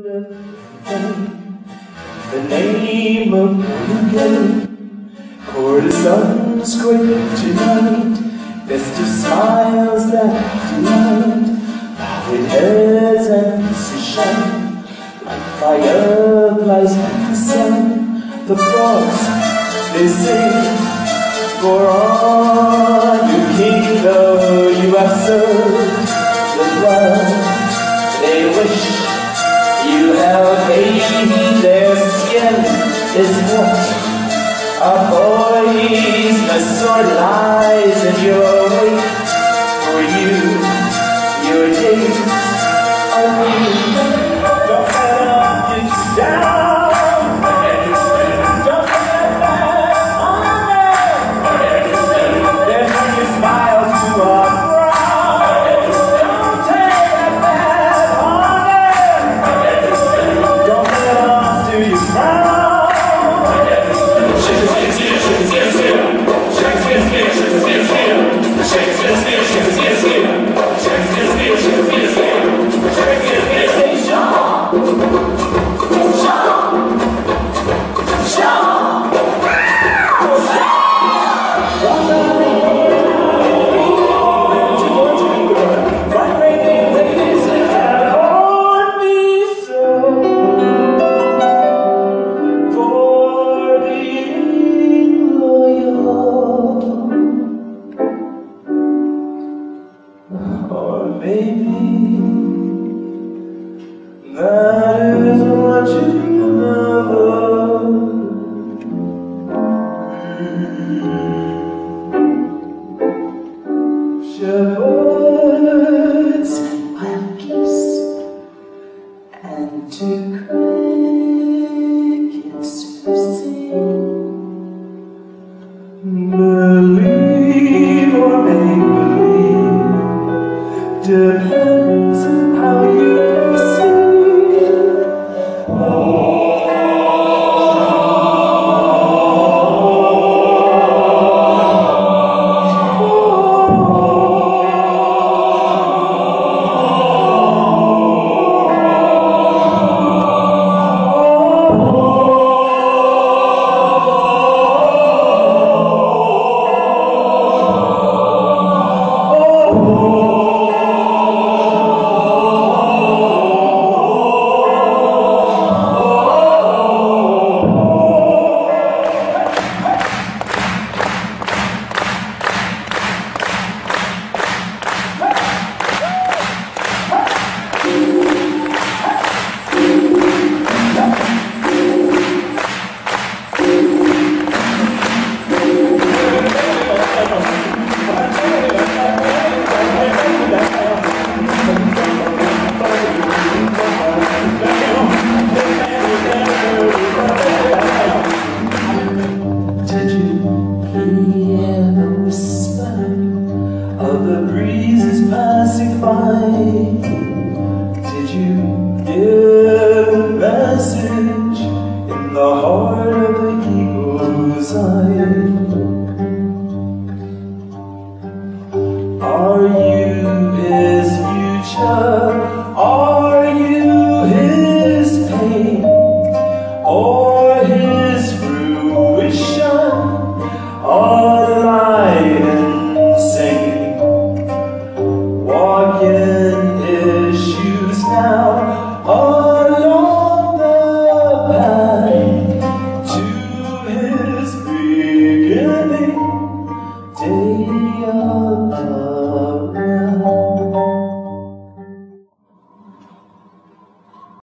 The name of Ilene, courtesans great tonight, festive smiles that delight, with heads and faces shine, like fireflies at the sun. The frogs, they sing, for on your kingdom you have served the blood. They wish you held baby, their skin is warm. Our boys, the sword lies in your wake. For you, your days are new. Don't let them get you down. Don't let that on them. They're your smile to our brow. Don't take that bad on them. Don't let them do you proud. Did you